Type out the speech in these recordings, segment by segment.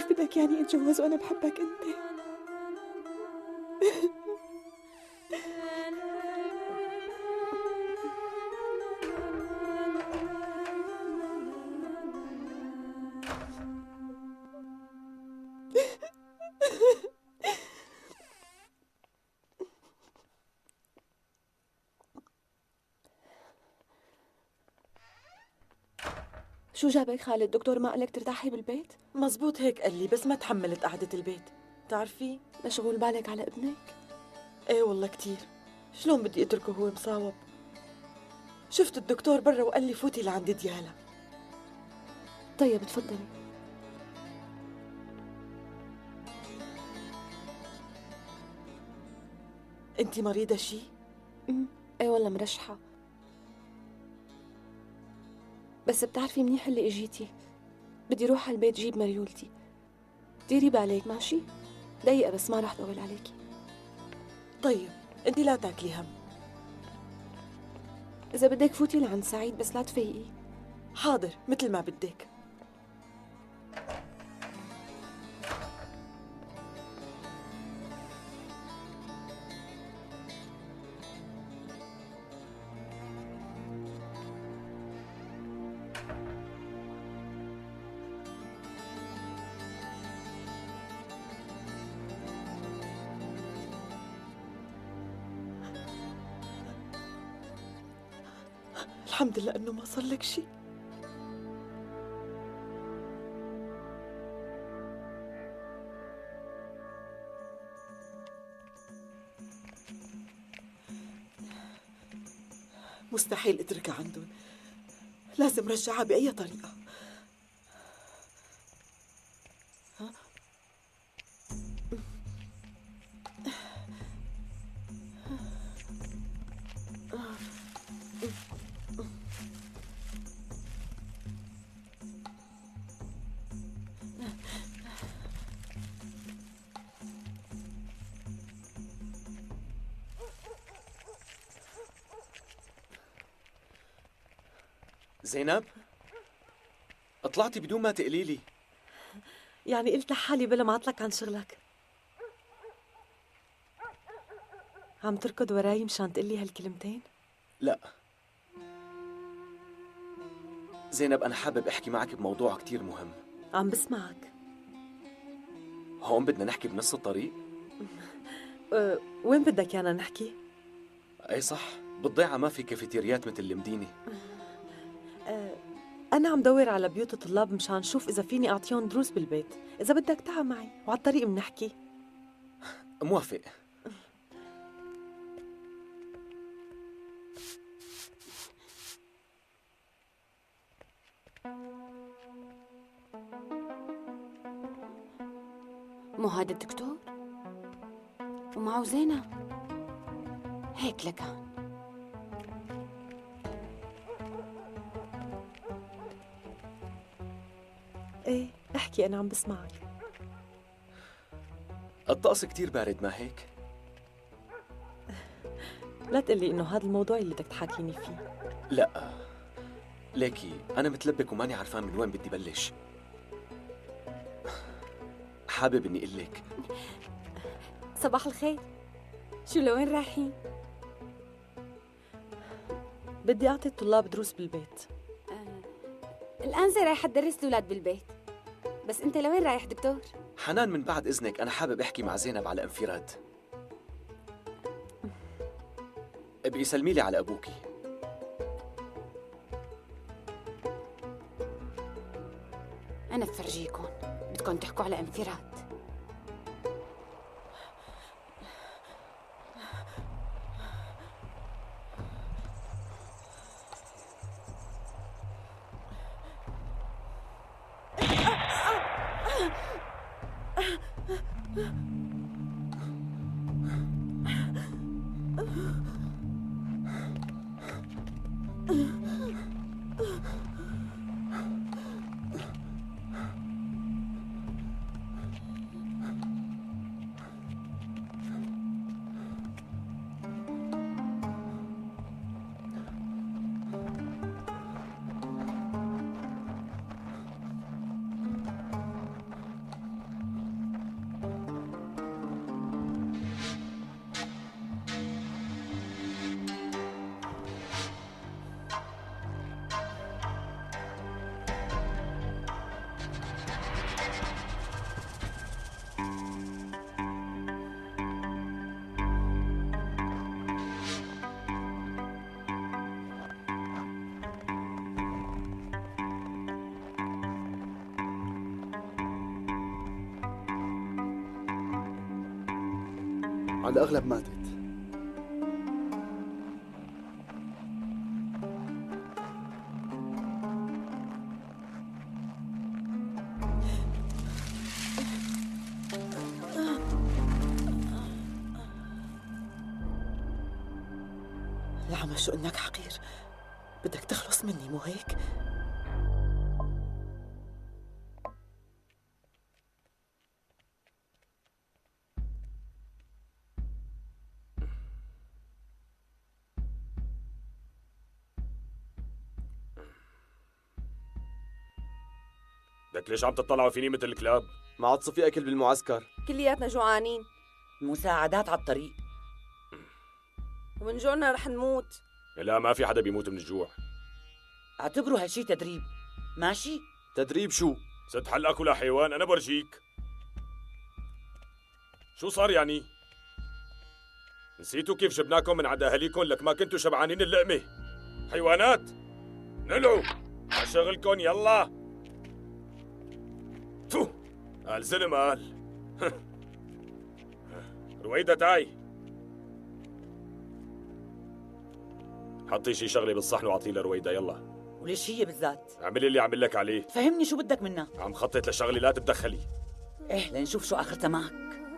بدك يعني اتجوز وانا بحبك انت؟ شو جابك خالد؟ الدكتور ما قالك ترتاحي بالبيت؟ مزبوط هيك قال لي، بس ما تحملت قعدة البيت. بتعرفي مشغول بالك على ابنك؟ ايه والله كتير. شلون بدي اتركه هو مصاوب؟ شفت الدكتور برا وقال لي فوتي لعند ديالا. طيب تفضلي. انتي مريضة شي؟ ايه والله مرشحة، بس بتعرفي منيح اللي اجيتي. بدي روح على البيت جيب مريولتي. ديري بالك ماشي؟ دقيقة بس ما راح طول عليكي. طيب انتي لا تاكلي هم. إذا بدك فوتي لعند سعيد بس لا تفيقي. حاضر مثل ما بدك. الحمد لله انه ما صار لك شي. مستحيل اتركها عندهم، لازم رجعها بأي طريقة. زينب، طلعتي بدون ما تقلي لي. يعني قلت لحالي بلا ما اطلق عن شغلك. عم تركض وراي مشان تقلي هالكلمتين؟ لا زينب، أنا حابب أحكي معك بموضوع كتير مهم. عم بسمعك. هون بدنا نحكي بنص الطريق؟ وين بدك يانا نحكي؟ أي صح، بالضيعة ما في كافيتيريات مثل المدينة. أنا عم دور على بيوت طلاب مشان شوف إذا فيني أعطيهم دروس بالبيت. إذا بدك تعا معي وعلى الطريق بنحكي. موافق. مو هذا الدكتور؟ ومعه زينب هيك لكان. إيه احكي، أنا عم بسمعك. الطقس كتير بارد ما هيك؟ لا تقلي إنه هذا الموضوع اللي بدك تحاكيني فيه. لا ليكي أنا متلبك وماني عارفان من وين بدي بلش. حابب إني أقول لك. صباح الخير، شو لوين رايحين؟ بدي أعطي الطلاب دروس بالبيت. الآن رايحة تدرس الأولاد بالبيت، بس أنت لوين رايح دكتور؟ حنان، من بعد إذنك أنا حابب أحكي مع زينب على انفراد. ابقي سلمي لي على أبوكي. أنا بفرجيكم، بدكم تحكوا على انفراد. على الأغلب ماتت. العمى شو انك حقير، بدك تخلص مني مو هيك؟ لك ليش عم تطلعوا فيني مثل الكلاب؟ ما عاد صفي أكل بالمعسكر. كلياتنا جوعانين المساعدات على الطريق. ومن جوعنا رح نموت. لا ما في حدا بيموت من الجوع. اعتبروا هالشي تدريب، ماشي؟ تدريب شو؟ ست حلقك ولا حيوان، أنا برجيك. شو صار يعني؟ نسيتوا كيف جبناكم من عند أهاليكم لك ما كنتوا شبعانين اللقمة؟ حيوانات! نلعوا! على شغلكم يلا! تو! قال زلم قال. رويدة تعي. حطي شي شغلة بالصحن وعطيه لرويدة يلا. وليش هي بالذات؟ اعملي اللي عمل لك عليه. فهمني شو بدك منا؟ عم خطط لشغلي لا تتدخلي. ايه لنشوف شو اخرتها معك.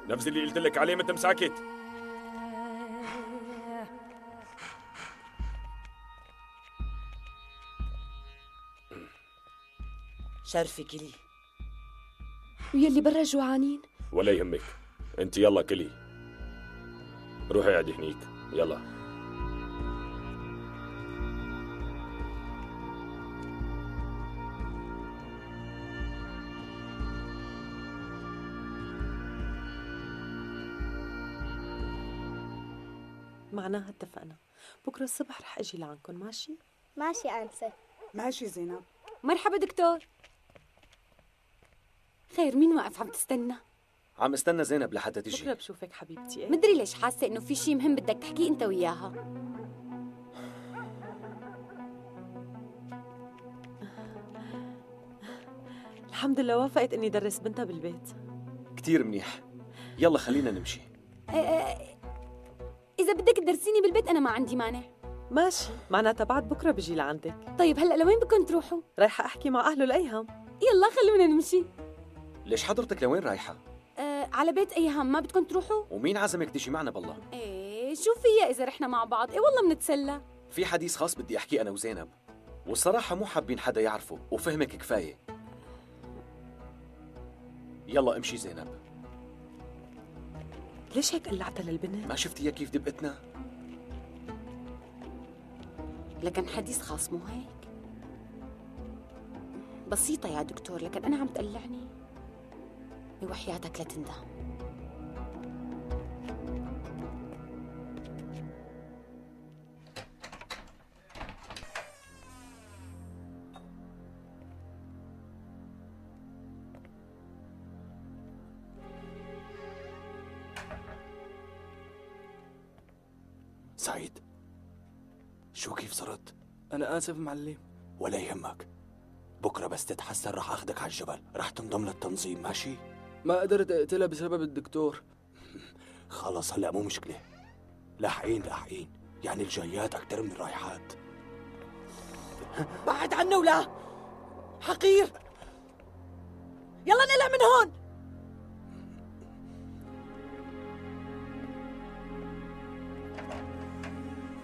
نفس اللي قلت لك عليه مثل مساكت. شرفي كلي. ويلي برا جوعانين. ولا يهمك، انت يلا كلي. روحي اقعدي هنيك يلا. معناها اتفقنا، بكره الصبح رح اجي لعندكم، ماشي؟ ماشي أنسة. ماشي زينب. مرحبا دكتور. خير مين واقف عم تستنى؟ عم استنى زينب لحتى بكره تجي. بشوفك حبيبتي. إيه؟ مدري ليش حاسة انه في شي مهم بدك تحكيه انت وياها. الحمد لله وافقت اني درس بنتها بالبيت. كتير منيح. يلا خلينا نمشي. اذا بدك تدرسيني بالبيت انا ما عندي مانع. ماشي، معناتها بعد بكره بجي لعندك. طيب هلا لوين بدكم تروحوا؟ رايحه احكي مع اهله الايهم. يلا خلونا نمشي. ليش حضرتك لوين رايحة؟ على بيت ايهم، ما بدكم تروحوا؟ ومين عزمك تجي معنا بالله؟ ايه شو فيها اذا رحنا مع بعض؟ ايه والله بنتسلى. في حديث خاص بدي احكيه انا وزينب، والصراحة مو حابين حدا يعرفه وفهمك كفاية. يلا امشي زينب. ليش هيك قلعتها للبنت؟ ما شفتيها كيف دبقتنا؟ لكن حديث خاص مو هيك؟ بسيطة يا دكتور، لكن أنا عم تقلعني. بوحياتك لا تندم. سعيد، شو كيف صرت؟ أنا آسف معلم. ولا يهمك، بكرة بس تتحسن رح أخدك على الجبل، رح تنضم للتنظيم، ماشي؟ ما قدرت أقتلها بسبب الدكتور. خلص هلأ مو مشكلة، لاحقين يعني الجايات أكتر من الرايحات. بعد عنه ولا حقير. يلا نقلع من هون.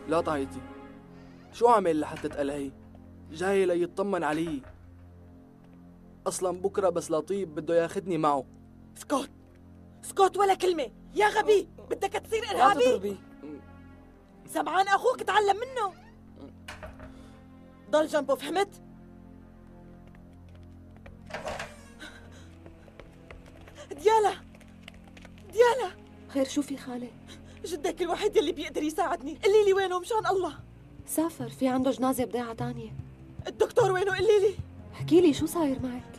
لا طايتي، شو عامل لحتى تقلعي؟ جاي ليطمن علي. أصلا بكرة بس لطيب بده ياخدني معه. اسكت ولا كلمة يا غبي، بدك تصير لا إرهابي؟ تضربي. سمعان أخوك تعلم منه. ضل جنبه، فهمت؟ ديالا خير شو في خالي؟ جدك الوحيد اللي بيقدر يساعدني، قلي لي وينه مشان الله. سافر، في عنده جنازة بضيعة تانية. الدكتور وينه قلي لي. احكي لي شو صاير معك؟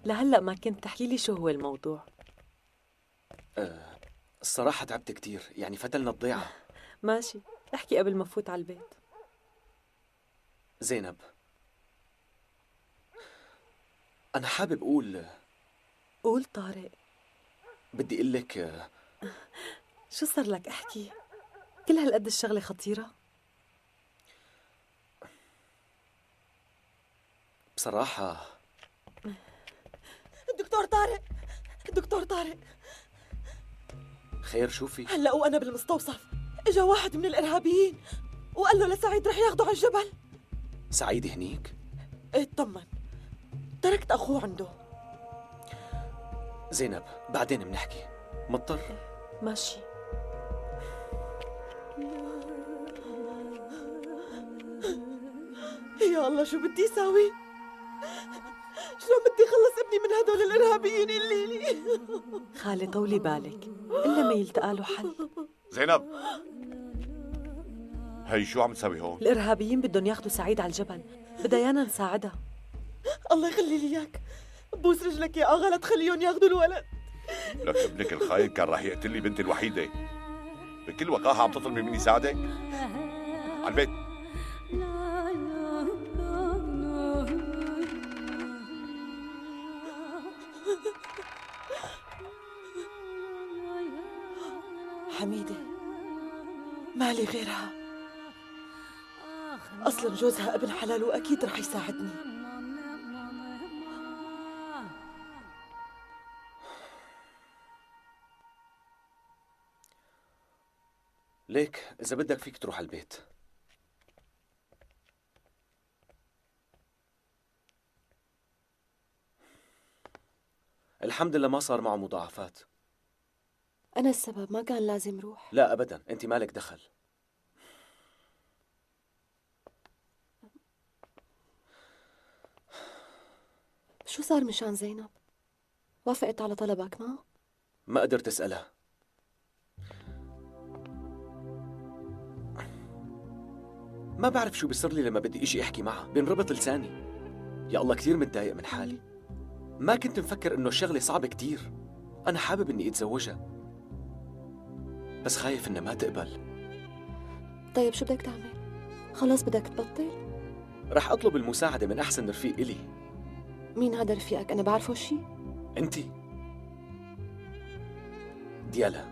لهلا ما كنت تحكي لي شو هو الموضوع. الصراحة تعبت كتير، يعني فتلنا الضيعة. ماشي، احكي قبل ما فوت على البيت. زينب، أنا حابب أقول، قول طارق، بدي أقول لك شو صار لك؟ احكي. كل هالقد الشغلة خطيرة؟ بصراحة الدكتور طارق، الدكتور طارق، خير شو في؟ هلا وأنا بالمستوصف إجا واحد من الإرهابيين وقال له لسعيد رح ياخده على الجبل. سعيد هنيك؟ اطمن، تركت أخوه عنده. زينب بعدين بنحكي، مضطر. ماشي. يا الله شو بدي ساوي؟ شلون بدي خلص ابني من هدول الإرهابيين الليلي؟ خالي طولي بالك، إلا ما يلتقى له حل. زينب، هي شو عم تسوي هون؟ الإرهابيين بدهم ياخذوا سعيد على الجبل، بدها يانا نساعدها. الله يخلي لي إياك، بوس رجلك يا أغا لا تخليهم ياخذوا الولد. لك ابنك الخاين كان راح يقتل لي بنتي الوحيدة. بكل وقاحة عم تطلبي مني ساعدك؟ على البيت. حميدة مالي غيرها، أصلا جوزها ابن حلال وأكيد رح يساعدني. ليك إذا بدك فيك تروح على البيت. الحمد لله ما صار معه مضاعفات. أنا السبب، ما كان لازم روح. لا أبدا، أنت مالك دخل. شو صار مشان زينب؟ وافقت على طلبك معه؟ ما قدرت أسألها. ما بعرف شو بيصير لي لما بدي إجي أحكي معها، بينربط لساني. يا الله كثير متضايق من حالي. ما كنت مفكر إنه الشغلة صعبة كثير. أنا حابب إني أتزوجها، بس خايف إنها ما تقبل. طيب شو بدك تعمل؟ خلص بدك تبطل؟ رح أطلب المساعدة من أحسن رفيق إلي. مين هذا رفيقك؟ أنا بعرفه شي؟ أنتِ ديالا،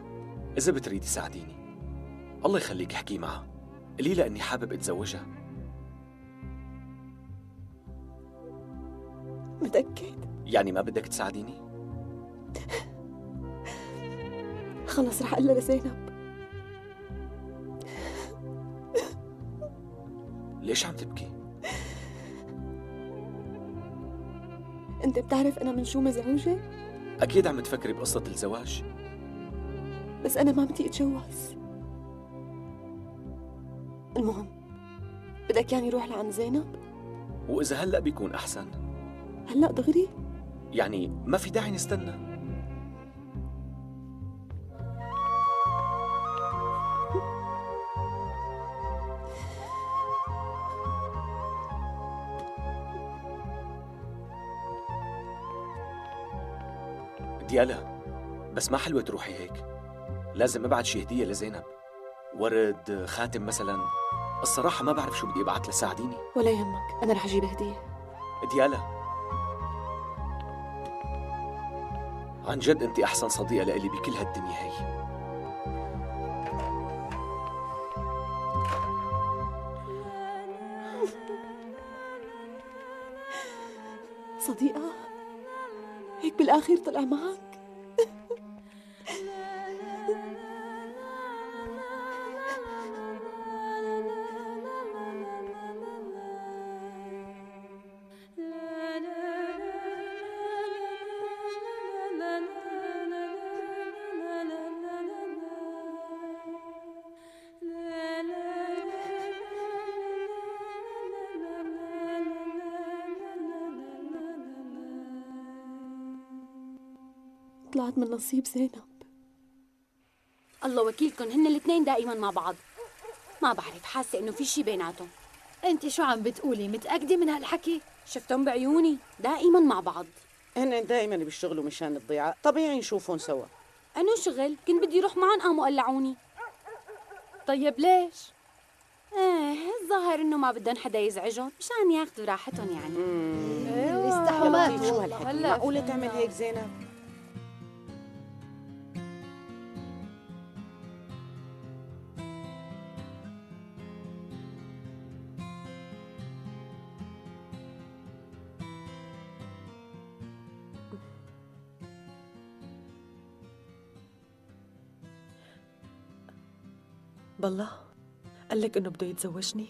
إذا بتريدي ساعديني الله يخليك احكي معها، قولي لها إني حابب أتزوجها. متأكد؟ يعني ما بدك تساعديني؟ خلص رح أقول لها لزينب. ليش عم تبكي؟ أنت بتعرف أنا من شو مزعوجة؟ أكيد عم تفكري بقصة الزواج. بس أنا ما بدي أتجوز. المهم بدك يعني روح لعند زينب؟ وإذا هلأ بيكون أحسن. هلأ دغري؟ يعني ما في داعي نستنى. ديالا، بس ما حلوة تروحي هيك. لازم ابعت شي هدية لزينب، ورد، خاتم مثلا. الصراحة ما بعرف شو بدي ابعت لساعديني. ولا يهمك، أنا رح أجيب هدية. ديالا، عن جد انت احسن صديقة لإلي بكل هالدنيا هي. صديقة؟ هيك بالآخر طلع معك؟ طلعت من نصيب زينب. الله وكيلكم، هن الاثنين دائما مع بعض. ما بعرف، حاسه انه في شي بيناتهم. انت شو عم بتقولي؟ متأكدة من هالحكي؟ شفتهم بعيوني دائما مع بعض. هن دائما بيشتغلوا مشان الضيعة، طبيعي نشوفهم سوا. أنا شغل، كنت بدي روح معهم قاموا قلعوني. طيب ليش؟ الظاهر انه ما بدهم حدا يزعجهم مشان ياخذوا راحتهم يعني. يستحوا يا ما لطيف شو هالحكي؟ معقولة تعمل هيك زينب؟ بالله قال لك انه بده يتزوجني؟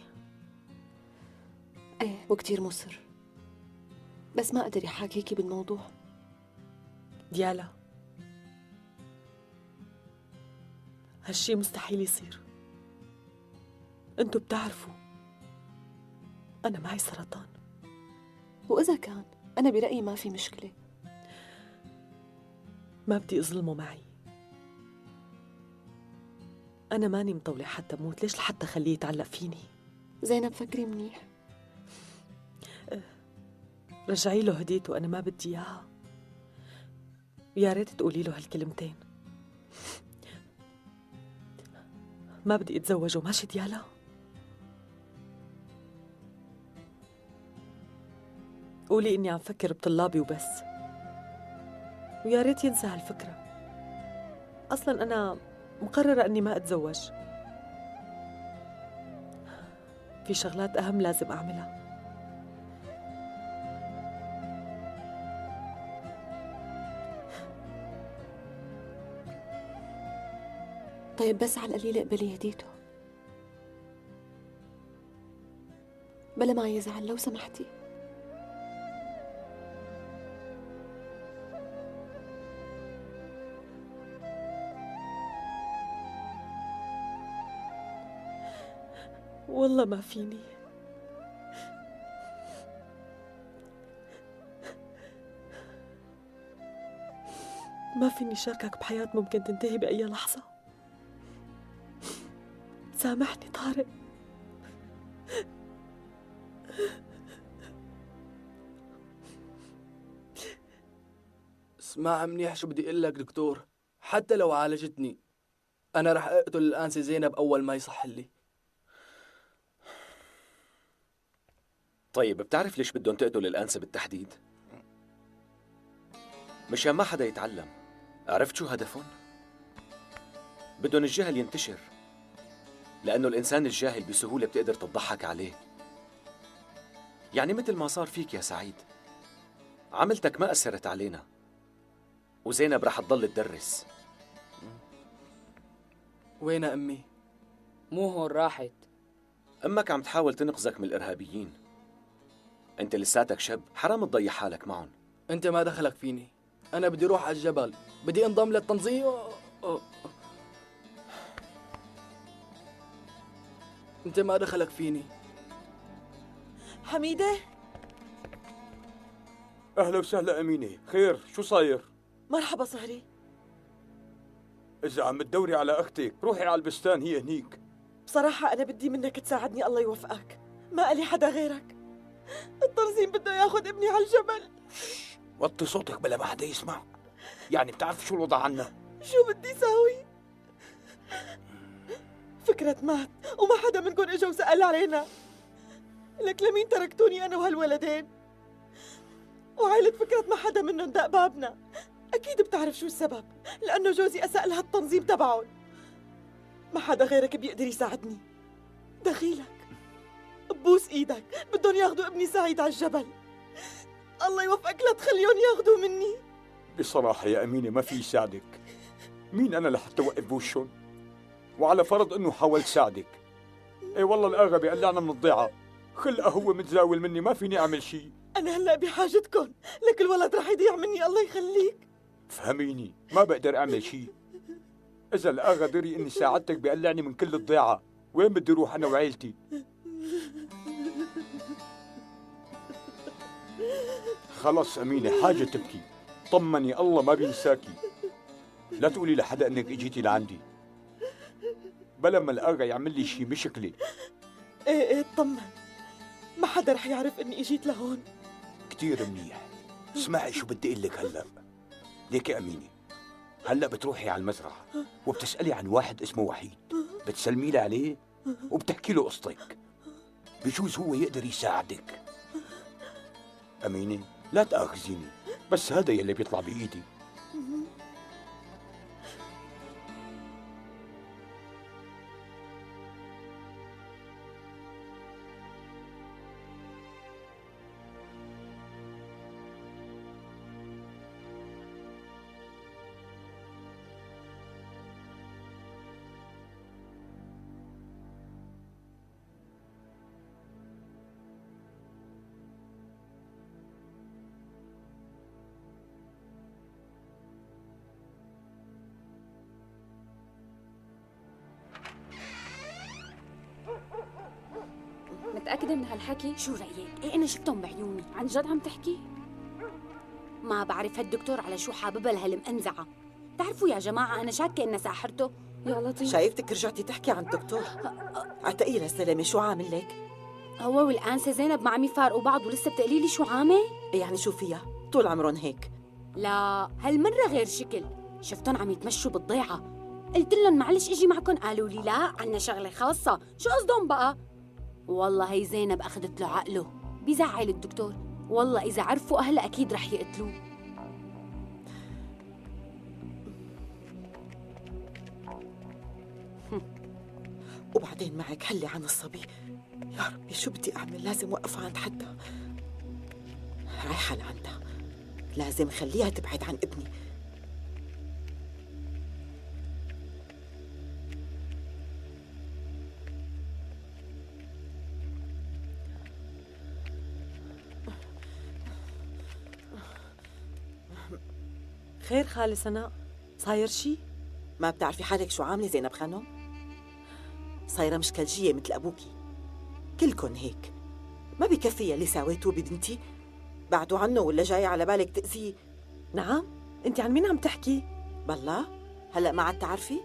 ايه وكتير مصر، بس ما قدر يحاكيكي بالموضوع. ديالا، هالشي مستحيل يصير. انتو بتعرفوا انا معي سرطان. وإذا كان أنا برأيي ما في مشكلة. ما بدي اظلمه معي. أنا ماني مطولة حتى موت، ليش لحتى خليه يتعلق فيني؟ زينب فكري منيح. رجعي له هديته، أنا ما بدي إياها. يا ريت تقولي له هالكلمتين. ما بدي أتزوجه، ماشي ديالا؟ قولي إني عم فكر بطلابي وبس، ويا ريت ينسى هالفكرة. أصلاً أنا مقررة أني ما أتزوج. في شغلات أهم لازم أعملها. طيب بس على القليل اقبلي هديته، بلا ما يزعل لو سمحتي. والله ما فيني. ما فيني شاركك بحياة ممكن تنتهي بأي لحظة. سامحني طارق. اسمع منيح شو بدي اقول لك دكتور، حتى لو عالجتني انا رح اقتل الانسة زينب اول ما يصح لي. طيب بتعرف ليش بدهم تقتل الأنسة بالتحديد؟ مشان ما حدا يتعلم. عرفت شو هدفهم؟ بدهم الجهل ينتشر، لأنه الإنسان الجاهل بسهولة بتقدر تضحك عليه. يعني مثل ما صار فيك يا سعيد، عملتك ما أثرت علينا، وزينب رح تضل تدرس. وين أمي؟ مو هون راحت. أمك عم تحاول تنقذك من الإرهابيين. أنت لساتك شاب، حرام تضيع حالك معهم. أنت ما دخلك فيني، أنا بدي أروح على الجبل، بدي انضم للتنظيم. أنت ما دخلك فيني. حميدة، أهلا وسهلا أمينة، خير شو صاير؟ مرحبا صهري. إذا عم تدوري على أختك روحي على البستان، هي هنيك. بصراحة أنا بدي منك تساعدني، الله يوفقك. ما ألي حدا غيرك. التنظيم بده ياخذ ابني على الجبل. وطي صوتك بلا ما حدا يسمع. يعني بتعرف شو الوضع عنا؟ شو بدي ساوي؟ فكرة مات وما حدا منكم اجا وسأل علينا. لك لمين تركتوني أنا وهالولدين؟ وعائلة فكرة ما حدا منهم دق بابنا. أكيد بتعرف شو السبب، لأنه جوزي أساء لها التنظيم تبعهم. ما حدا غيرك بيقدر يساعدني. دخيلك، ببوس إيدك، بدهم ياخدوا ابني سعيد على الجبل. الله يوفقك لا تخليهم ياخدوا مني. بصراحة يا أمينة ما في يساعدك. مين أنا لحتى أوقف بوشهم؟ وعلى فرض أنه حاول ساعدك، إي والله الآغا بيقلعنا من الضيعة، خلقه هو متزاول مني، ما فيني أعمل شيء. أنا هلأ بحاجتكم، لك الولد رح يضيع مني، الله يخليك. فهميني، ما بقدر أعمل شيء. إذا الآغا دري إني ساعدتك بيقلعني من كل الضيعة، وين بدي أروح أنا وعيلتي؟ خلص أمينة، حاجة تبكي، طمني الله ما بينساكي. لا تقولي لحدا إنك إجيتي لعندي، بلا ما الآغا يعمل لي شي مشكلة. ايه اطمن، ما حدا رح يعرف إني إجيت لهون. كتير منيح. اسمعي شو بدي اقول لك هلا. ليك يا أمينة، هلا بتروحي على المزرعة وبتسألي عن واحد اسمه وحيد، بتسلمي لي عليه وبتحكي له قصتك. بجوز هو يقدر يساعدك. أمينة لا تأخذيني، بس هذا يلي بيطلع بإيدي. متأكدة من هالحكي؟ شو رأيك؟ ايه أنا شفتهم بعيوني، عن جد عم تحكي؟ ما بعرف هالدكتور على شو حاببها لهالمأنزعة. بتعرفوا يا جماعة أنا شاكة إنها ساحرته. يا لطيف، شايفتك رجعتي تحكي عن الدكتور. عتقي للسلامة، شو عامل لك؟ هو والآنسة زينب ما عم يفارقوا بعض ولسه بتقلي لي شو عامل؟ يعني شو فيها؟ طول عمرهم هيك. لا هالمرة غير شكل، شفتهم عم يتمشوا بالضيعة. قلت لهم معلش اجي معكم، قالوا لي لا عنا شغلة خاصة. شو قصدهم بقى؟ والله هي زينب أخذت له عقله. بيزعل الدكتور، والله إذا عرفوا أهلها أكيد رح يقتلوه. وبعدين معك حلي عن الصبي. يا ربي شو بدي أعمل؟ لازم وقفها عند حدها. رايحة لعندها، لازم خليها تبعد عن ابني. خير خالة سناء، صاير شي؟ ما بتعرفي حالك شو عاملة زينب خانم؟ صايرة مشكلجية مثل أبوكي. كلكن هيك. ما بكفي يلي ساويتوه ببنتي؟ بعدوا عنه ولا جاي على بالك تأذيه؟ نعم؟ انت عن مين عم تحكي؟ بالله هلأ ما عاد تعرفي؟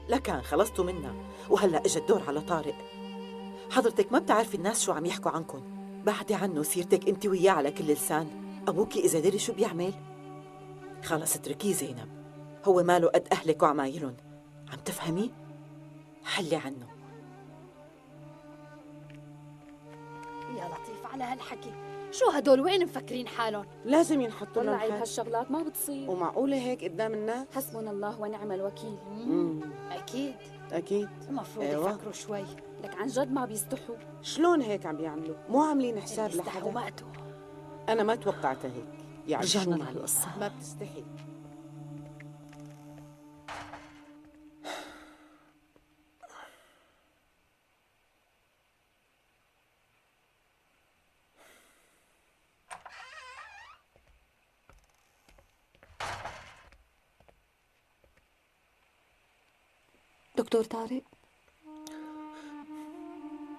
لكان خلصتوا منا وهلأ اجى الدور على طارق. حضرتك ما بتعرفي الناس شو عم يحكوا عنكن. بعدي عنه سيرتك انت وياه على كل لسان. أبوكي إذا دري شو بيعمل؟ خلص اتركيه زينب، هو ماله قد أهلك وعمايلن. عم تفهمي؟ حلي عنه. يا لطيف على هالحكي، شو هدول وين مفكرين حالهم؟ لازم ينحطوا والله لهم عيب حد. هالشغلات ما بتصير. ومعقولة هيك قدام الناس؟ حسبنا الله ونعم الوكيل. أكيد أكيد. المفروض أيوة. يفكروا شوي، لك عن جد ما بيستحوا. شلون هيك عم بيعملوا؟ مو عاملين حساب بيستحوا لحدا؟ وقته. أنا ما توقعتها هيك. يعني رجعنا شو لهالقصة. ما بتستحي. دكتور طارق،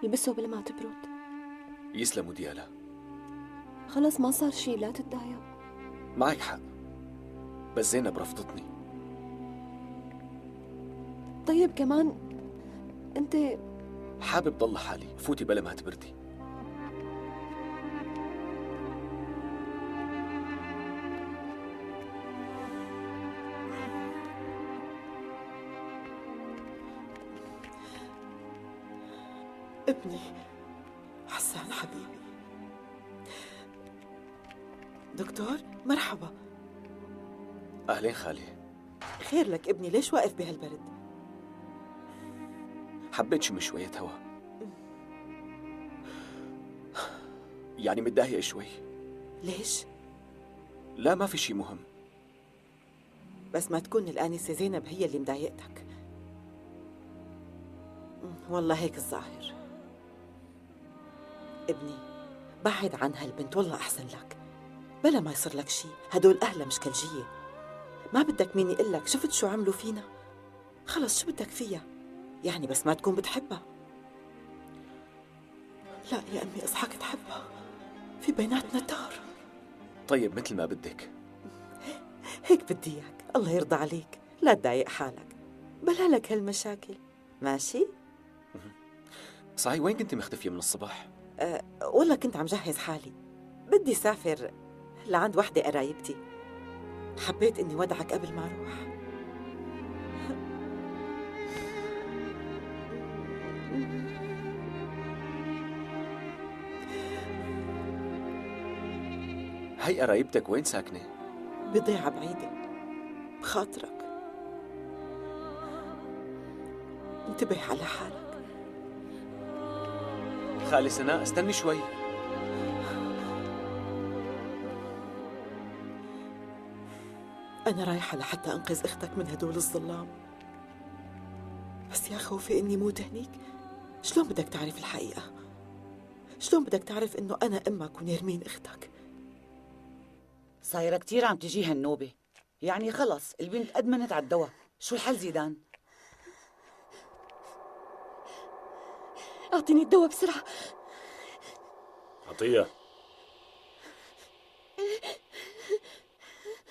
البسه قبل ما تبرد. يسلموا ديالا. خلص ما صار شي، لا تتضايق. معك حق، بس زينب رفضتني. طيب كمان انت حابب ضل حالي، فوتي بلا ما تبردي. ابني حسان حبيبي. دكتور مرحبا. أهلين خالي. خير لك ابني، ليش واقف بهالبرد؟ حبيت شم شوية هوا، يعني متضايق شوي. ليش؟ لا ما في شي مهم. بس ما تكون الآنسة زينب هي اللي مضايقتك. والله هيك الظاهر. ابني بعد عن هالبنت والله أحسن لك، بلا ما يصير لك شي. هدول أهلها مشكلجية، ما بدك مين يقول لك شفت شو عملوا فينا. خلص شو بدك فيها يعني؟ بس ما تكون بتحبها. لا يا أمي اصحك تحبها، في بيناتنا تار. طيب مثل ما بدك. هيك بدي إياك، الله يرضى عليك. لا تضايق حالك، بلا لك هالمشاكل. ماشي؟ صحيح وين كنتي مختفية من الصباح؟ والله كنت عم جهز حالي، بدي سافر لعند وحدة قرايبتي. حبيت إني ودعك قبل ما أروح. هي قرايبتك وين ساكنة؟ بضيعة بعيدة. بخاطرك انتبه على حالك. خالي سناء استني شوي. أنا رايحة لحتى أنقذ أختك من هدول الظلام، بس يا خوفي إني موت هنيك. شلون بدك تعرف الحقيقة؟ شلون بدك تعرف إنه أنا أمك ونرمين أختك؟ صايرة كتير عم تجيها النوبة، يعني خلص البنت أدمنت على الدواء. شو الحل زيدان؟ أعطيني الدواء بسرعة. عطية،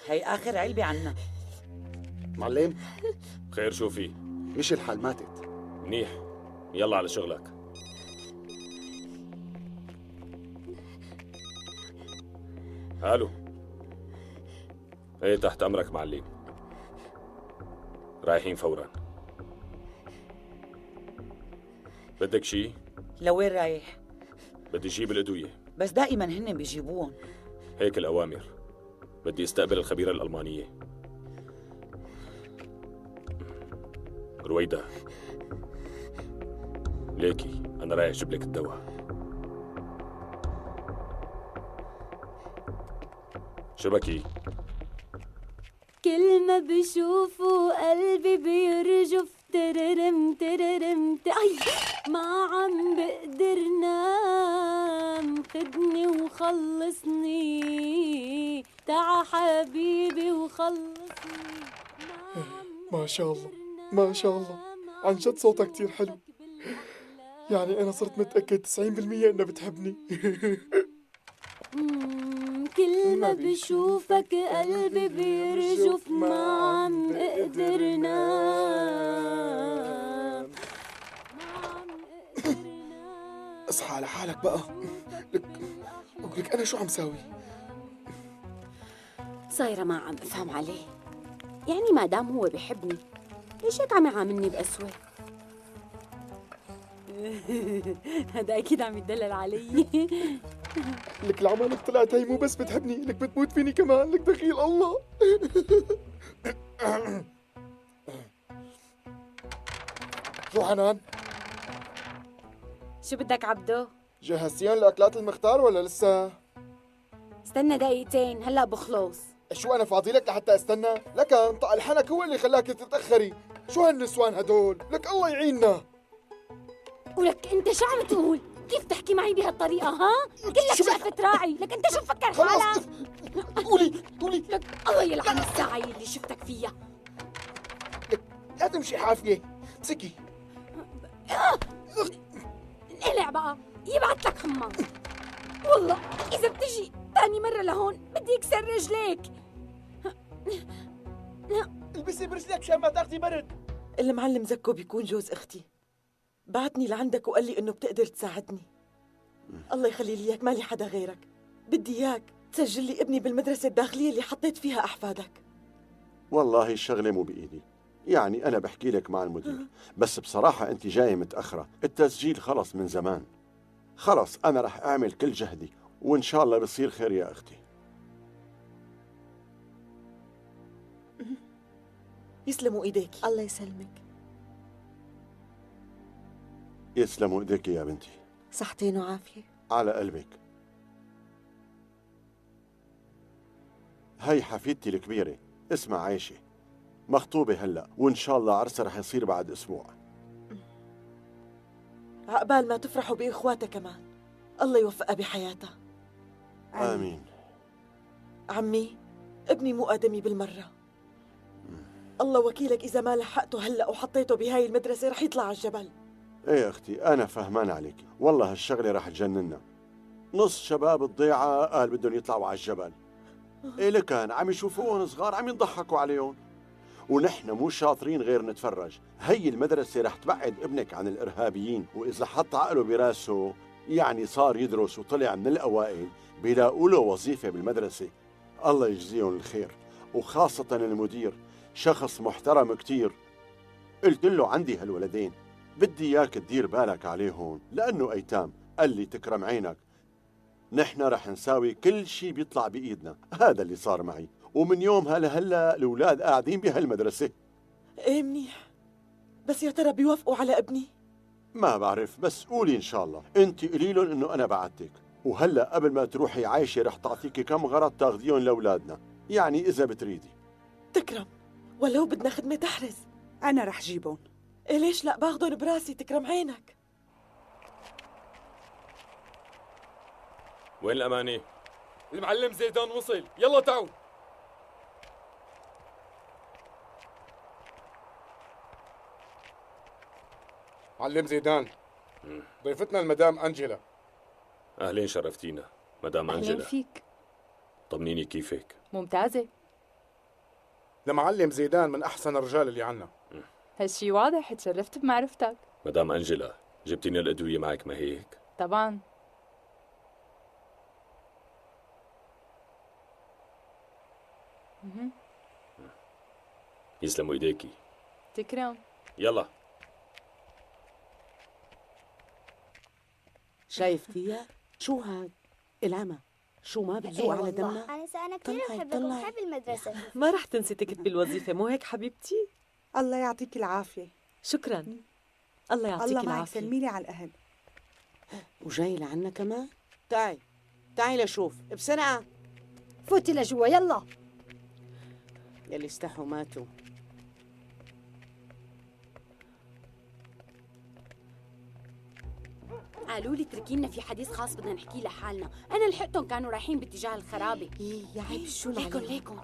هي آخر علبة عنا. معلم خير، شو في؟ مش الحال ماتت. منيح، يلا على شغلك. الو، ايه تحت امرك معلم، رايحين فورا. بدك شي؟ لوين رايح؟ بدي اجيب الادويه. بس دائما هن بيجيبوهم. هيك الاوامر. بدي استقبل الخبيره الالمانيه. رويدا، ليكي انا رايح اجيب لك الدواء. شو بكي؟ كل ما بشوفه قلبي بيرجف تررم تررم اي ما عم بقدر نام. خدني وخلصني تعا حبيبي وخلصني. ما شاء الله ما شاء الله، عن جد صوتها كتير حلو. يعني أنا صرت متأكد 90% إنها بتحبني. كل ما بشوفك قلبي بيرجف ما عم اقدر نام. اصحى على حالك بقى. لك أنا شو عم ساوي؟ صايرة ما عم افهم عليه. يعني ما دام هو بحبني ليش هيك عم يعاملني بقسوة؟ هذا اكيد عم يدلل علي. لك العمالك طلعت هي مو بس بتحبني، لك بتموت فيني كمان. لك دخيل الله. شو حنان؟ شو بدك عبدو؟ جهزتيهم الأكلات المختار ولا لسه؟ استنى دقيقتين هلا بخلص. شو أنا فاضي لك لحتى استنى؟ لك انطق الحنك هو اللي خلاك تتأخري. شو هالنسوان هدول؟ لك الله يعيننا. ولك انت شو عم تقول؟ كيف تحكي معي بهالطريقة ها؟ كلك شقفة راعي، لك انت شو مفكر حالك؟ قولي لك الله يلعن الساعة اللي شفتك فيها. لك لا تمشي حافية، امسكي. انقلع بقى، يبعت لك حمام. والله إذا بتجي ثاني مرة لهون بدي اكسر رجليك. البسي برجلك مشان ما تاخدي برد. المعلم زكو بيكون جوز اختي، بعتني لعندك وقال لي انه بتقدر تساعدني. الله يخلي لي اياك، مالي حدا غيرك. بدي اياك تسجل لي ابني بالمدرسة الداخلية اللي حطيت فيها احفادك. والله الشغلة مو بإيدي، يعني أنا بحكي لك مع المدير، بس بصراحة أنت جاية متأخرة. التسجيل خلص من زمان. خلص أنا رح أعمل كل جهدي وإن شاء الله بصير خير يا أختي. يسلموا ايديك. الله يسلمك. يسلموا إيديك يا بنتي. صحتين وعافية. على قلبك. هي حفيدتي الكبيرة اسمها عايشة، مخطوبة هلأ وإن شاء الله عرسها رح يصير بعد أسبوع. عقبال ما تفرحوا بإخواتها كمان، الله يوفقها بحياتها. آمين. عمي، ابني مو آدمي بالمرة. الله وكيلك إذا ما لحقته هلأ وحطيته بهاي المدرسة رح يطلع على الجبل. ايه اختي انا فهمان عليك، والله هالشغله رح تجننا. نص شباب الضيعه قال بدهم يطلعوا على الجبل. ايه لكان عم يشوفوهم صغار عم يضحكوا عليهم، ونحن مو شاطرين غير نتفرج. هي المدرسه رح تبعد ابنك عن الارهابيين، واذا حط عقله براسه يعني صار يدرس وطلع من الاوائل بيلاقوا له وظيفه بالمدرسه. الله يجزيهم الخير، وخاصه المدير شخص محترم كتير. قلت له عندي نحن رح نساوي كل شي بيطلع بإيدنا. هذا اللي صار معي، ومن يومها لهلا الأولاد قاعدين بهالمدرسة. ايه منيح، بس يا ترى بيوافقوا على ابني؟ ما بعرف، بس قولي إن شاء الله. أنت قولي لهم إنه أنا بعتك، وهلا قبل ما تروحي عايشة رح تعطيكي كم غرض تاخذيهم لأولادنا، يعني إذا بتريدي. تكرم، ولو بدنا خدمة تحرز. أنا رح جيبهم. إيه ليش لا، باخدهم براسي، تكرم عينك. وين الأماني؟ المعلم زيدان وصل، يلا تعوا. معلم زيدان، ضيفتنا المدام أنجيلا. أهلين، شرفتينا مدام أهلين أنجيلا. فيك. طمنيني كيفك؟ ممتازة. لمعلم زيدان من أحسن الرجال اللي عنا. هالشي واضح، تشرفت بمعرفتك. مدام أنجيلا، جبتيني الأدوية معك ما هيك؟ طبعا. يسلموا إيديكي. تكرم. يلا. شايفتيها؟ شو هاد؟ العمى شو ما بتزوق على دمنا؟ أنا كثير بحبك وبحب المدرسة. ما رح تنسي تكتبي الوظيفة، مو هيك حبيبتي؟ الله يعطيك العافية. شكرا. الله يعطيك الله معك، العافية. سلمي لي على الأهل. وجاي لعنا كمان؟ تعي لشوف بسرعة. فوتي لجوا يلا. يلي استحوا ماتوا. قالوا لي اتركي لنا في حديث خاص بدنا نحكيه لحالنا. انا لحقتهم كانوا رايحين باتجاه الخرابه. يا عيب شو ليكن.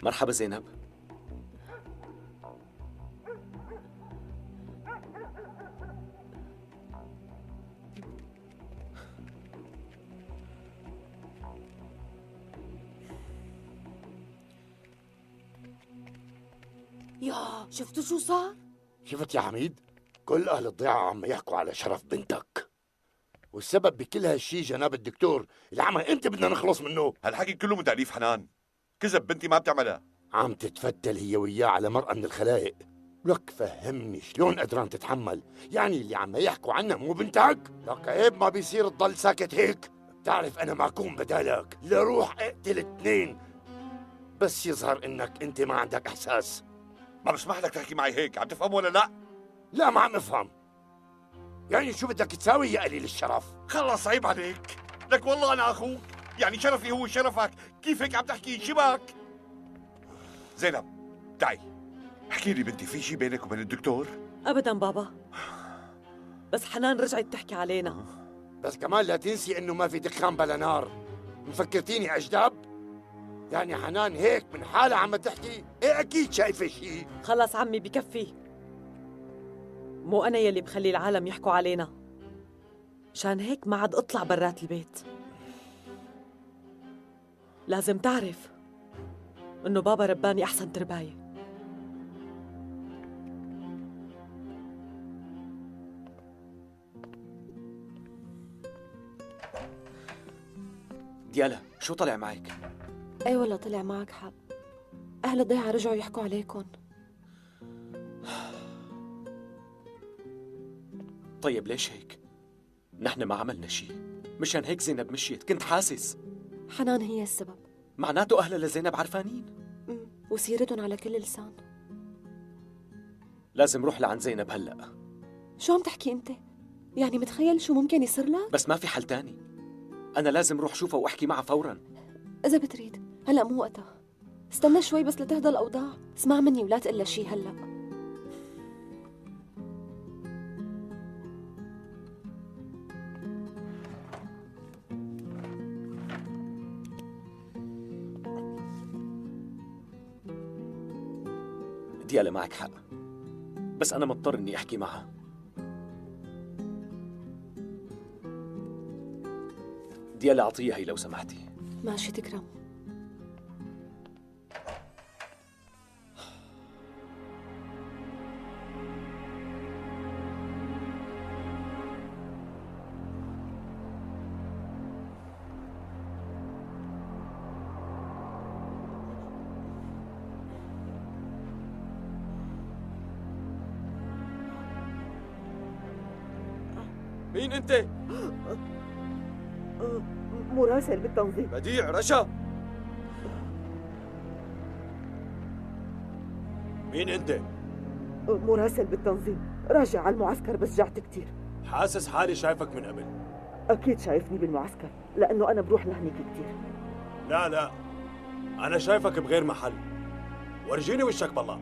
مرحبا زينب. يا شفتوا شو صار؟ شفت يا حميد؟ كل أهل الضيعة عم يحكوا على شرف بنتك، والسبب بكل هالشي جناب الدكتور العمى امتى بدنا نخلص منه؟ هالحكي كله من تأليف حنان، كذب بنتي ما بتعملها. عم تتفتل هي وياه على مرأة من الخلائق. لك فهمني شلون قدران تتحمل؟ يعني اللي عم يحكوا عنها مو بنتك؟ لك عيب ما بيصير تضل ساكت هيك. بتعرف أنا ما أكون بدالك لروح أقتل 2، بس يظهر إنك أنت ما عندك إحساس. ما بسمح لك تحكي معي هيك، عم تفهم ولا لا؟ لا ما عم افهم. يعني شو بدك تساوي يا قليل الشرف؟ خلص عيب عليك، لك والله انا اخوك، يعني شرفي هو شرفك، كيف هيك عم تحكي؟ شبك؟ زينب تعي احكي لي بنتي، في شي بينك وبين الدكتور؟ ابدا بابا، بس حنان رجعت تحكي علينا. بس كمان لا تنسي انه ما في دخان بلا نار. مفكرتيني اجدب؟ يعني حنان هيك من حالها عم تحكي؟ ايه اكيد شايفه شيء. خلص عمي بكفي، مو أنا يلي بخلي العالم يحكوا علينا. مشان هيك ما عاد أطلع برات البيت. لازم تعرف إنه بابا رباني أحسن ترباية. ديالا، شو طلع معك؟ أي والله طلع معك حق. أهل الضيعة رجعوا يحكوا عليكم. طيب ليش هيك؟ نحن ما عملنا شيء، مشان هيك زينب مشيت، كنت حاسس. حنان هي السبب. معناته أهلها لزينب عرفانين؟ وسيرتهم على كل لسان. لازم روح لعند زينب هلأ. شو عم تحكي أنت؟ يعني متخيل شو ممكن يصير لك؟ بس ما في حل تاني، أنا لازم روح شوفها وأحكي معها فوراً. إذا بتريد هلأ مو وقتها، استنى شوي بس لتهدى الأوضاع. اسمع مني ولا تقلها شي هلأ. ديالا معك حق، بس أنا مضطر إني أحكي معها. ديالا أعطيها هي لو سمحتي. ماشي تكرم. مين انت؟ مراسل بالتنظيم. بديع رشا. مين انت؟ مراسل بالتنظيم، راجع على المعسكر بس جعت كتير. حاسس حالي شايفك من قبل. أكيد شايفني بالمعسكر لأنه أنا بروح لهنيك كتير. لا أنا شايفك بغير محل. ورجيني وشك بالله.